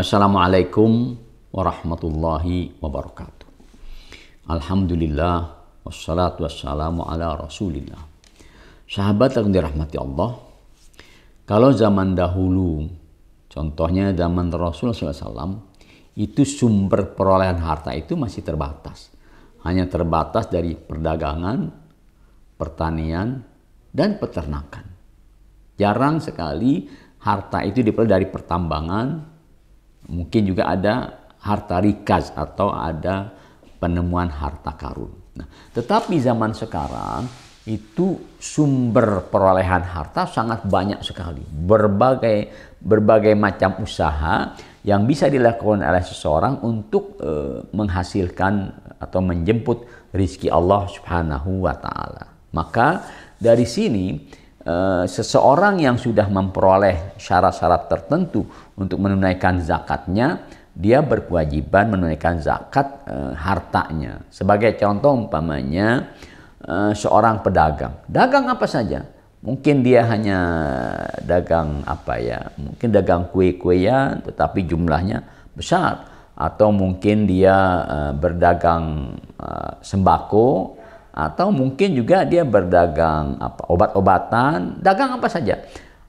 Assalamualaikum warahmatullahi wabarakatuh. Alhamdulillah wassalatu wassalamu ala Rasulillah. Sahabat yang dirahmati Allah, kalau zaman dahulu, contohnya zaman Rasulullah SAW, itu sumber perolehan harta itu masih terbatas. Hanya terbatas dari perdagangan, pertanian, dan peternakan. Jarang sekali harta itu diperoleh dari pertambangan. Mungkin juga ada harta rikaz atau ada penemuan harta karun. Nah, tetapi zaman sekarang itu sumber perolehan harta sangat banyak sekali. Berbagai macam usaha yang bisa dilakukan oleh seseorang untuk menghasilkan atau menjemput rizki Allah Subhanahu wa Ta'ala. Maka dari sini seseorang yang sudah memperoleh syarat-syarat tertentu untuk menunaikan zakatnya, dia berkewajiban menunaikan zakat hartanya. Sebagai contoh umpamanya seorang pedagang. Dagang apa saja? Mungkin dia hanya dagang mungkin dagang kue-kuean tetapi jumlahnya besar. Atau mungkin dia berdagang sembako. Atau mungkin juga dia berdagang obat-obatan, dagang apa saja.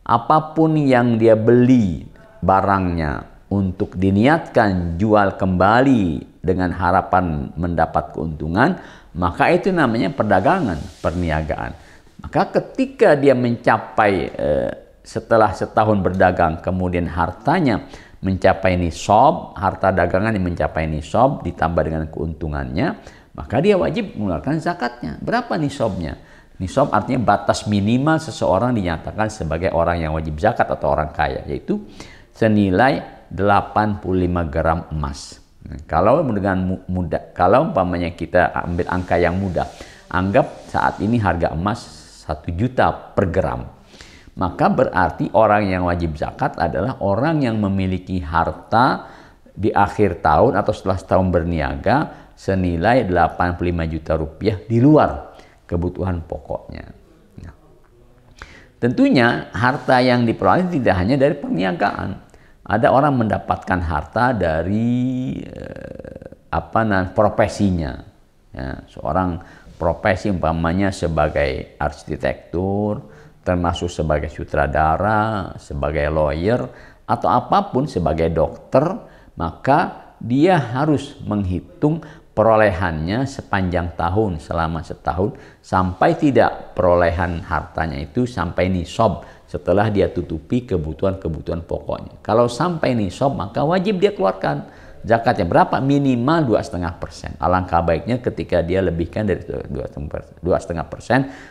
Apapun yang dia beli barangnya untuk diniatkan jual kembali dengan harapan mendapat keuntungan, maka itu namanya perdagangan, perniagaan. Maka ketika dia mencapai setelah setahun berdagang, kemudian hartanya mencapai nisab, harta dagangan yang mencapai nisab ditambah dengan keuntungannya, maka dia wajib mengeluarkan zakatnya. Berapa nisabnya? Nisab artinya batas minimal seseorang dinyatakan sebagai orang yang wajib zakat atau orang kaya, yaitu senilai 85 gram emas. Nah, kalau dengan mudah, kalau umpamanya kita ambil angka yang mudah, anggap saat ini harga emas 1 juta per gram. Maka berarti orang yang wajib zakat adalah orang yang memiliki harta di akhir tahun atau setelah setahun berniaga senilai 85 juta rupiah di luar kebutuhan pokoknya. Nah, tentunya harta yang diperoleh tidak hanya dari perniagaan. Ada orang mendapatkan harta dari profesinya. Ya, seorang profesi umpamanya sebagai arsitektur, termasuk sebagai sutradara, sebagai lawyer, atau apapun sebagai dokter, maka dia harus menghitung perolehannya sepanjang tahun, selama setahun, sampai tidak perolehan hartanya itu sampai nisab setelah dia tutupi kebutuhan-kebutuhan pokoknya. Kalau sampai nisab, maka wajib dia keluarkan zakatnya. Berapa? Minimal 2,5%. Alangkah baiknya ketika dia lebihkan dari 2,5%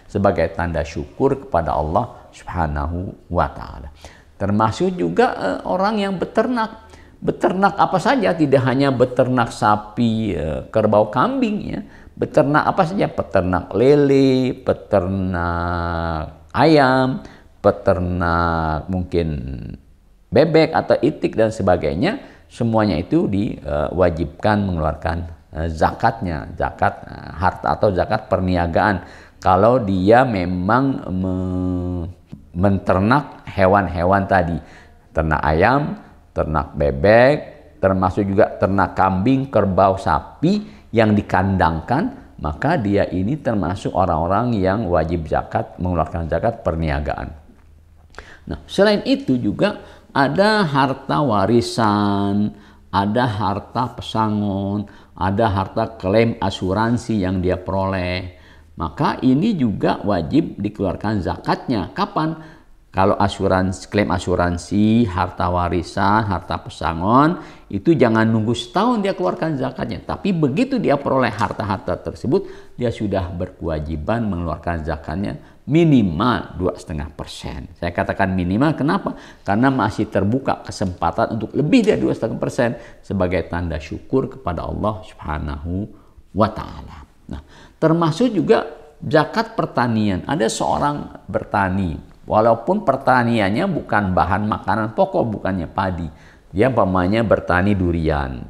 sebagai tanda syukur kepada Allah Subhanahu wa Ta'ala. Termasuk juga orang yang beternak. Beternak apa saja, tidak hanya beternak sapi, kerbau, kambing, ya. Beternak apa saja, peternak lele, peternak ayam, peternak mungkin bebek atau itik dan sebagainya, semuanya itu diwajibkan mengeluarkan zakatnya, zakat harta atau zakat perniagaan. Kalau dia memang menternak hewan-hewan tadi, ternak ayam, ternak bebek, termasuk juga ternak kambing, kerbau, sapi yang dikandangkan, maka dia ini termasuk orang-orang yang wajib zakat, mengeluarkan zakat perniagaan. Nah, selain itu juga ada harta warisan, ada harta pesangon, ada harta klaim asuransi yang dia peroleh. Maka ini juga wajib dikeluarkan zakatnya. Kapan? Kalau klaim asuransi, harta warisan, harta pesangon, itu jangan nunggu setahun dia keluarkan zakatnya. Tapi begitu dia peroleh harta-harta tersebut, dia sudah berkewajiban mengeluarkan zakatnya minimal 2,5%. Saya katakan minimal, kenapa? Karena masih terbuka kesempatan untuk lebih dari 2,5% sebagai tanda syukur kepada Allah Subhanahu wa Ta'ala. Nah, termasuk juga zakat pertanian. Ada seorang bertani, walaupun pertaniannya bukan bahan makanan pokok, bukannya padi. Dia umpamanya bertani durian,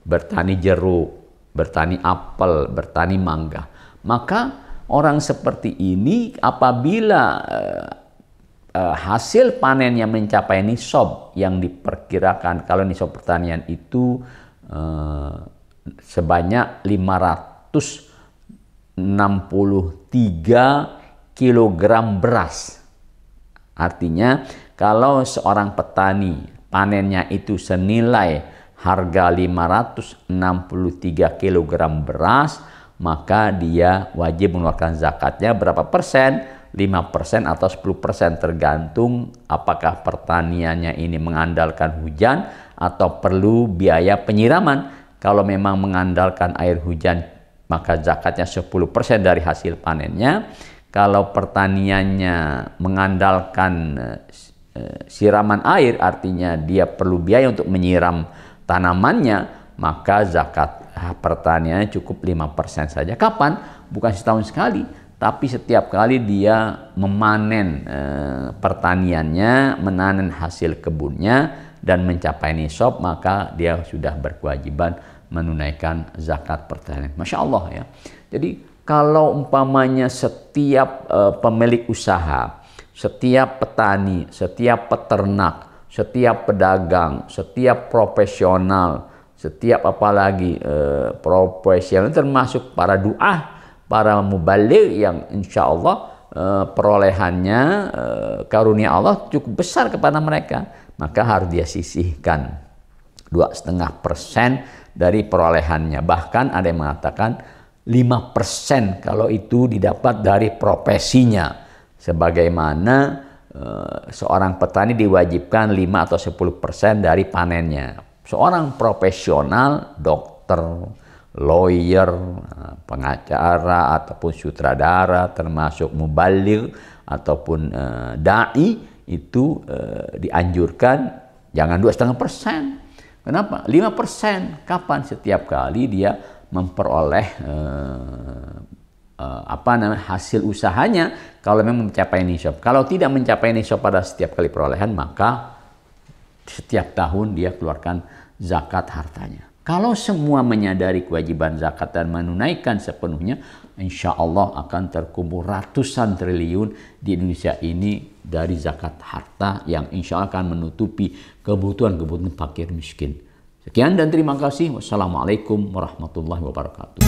bertani jeruk, bertani apel, bertani mangga. Maka orang seperti ini apabila hasil panennya mencapai nisab yang diperkirakan, kalau nisab pertanian itu sebanyak 563 kilogram beras. Artinya kalau seorang petani panennya itu senilai harga 563 kilogram beras, maka dia wajib mengeluarkan zakatnya berapa persen? 5% atau 10%, tergantung apakah pertaniannya ini mengandalkan hujan atau perlu biaya penyiraman. Kalau memang mengandalkan air hujan, maka zakatnya 10% dari hasil panennya. Kalau pertaniannya mengandalkan siraman air, artinya dia perlu biaya untuk menyiram tanamannya, maka zakat pertaniannya cukup 5% saja. Kapan? Bukan setahun sekali, tapi setiap kali dia memanen pertaniannya, memanen hasil kebunnya dan mencapai nisab, maka dia sudah berkewajiban menunaikan zakat pertanian. Masya Allah ya. Jadi kalau umpamanya setiap pemilik usaha, setiap petani, setiap peternak, setiap pedagang, setiap profesional, setiap apalagi profesional, termasuk para du'ah, para mubaligh yang insya Allah perolehannya karunia Allah cukup besar kepada mereka, maka harus dia sisihkan 2,5% dari perolehannya. Bahkan ada yang mengatakan 5% kalau itu didapat dari profesinya, sebagaimana seorang petani diwajibkan 5 atau 10% dari panennya. Seorang profesional, dokter, lawyer, pengacara ataupun sutradara, termasuk mubaligh ataupun dai, itu dianjurkan jangan 2,5%. Kenapa? 5%. Kapan? Setiap kali dia memperoleh hasil usahanya, kalau memang mencapai nisab. Kalau tidak mencapai nisab pada setiap kali perolehan, maka setiap tahun dia keluarkan zakat hartanya. Kalau semua menyadari kewajiban zakat dan menunaikan sepenuhnya, insya Allah akan terkumpul ratusan triliun di Indonesia ini dari zakat harta yang insya Allah akan menutupi kebutuhan fakir miskin. Sekian dan terima kasih. Wassalamualaikum warahmatullahi wabarakatuh.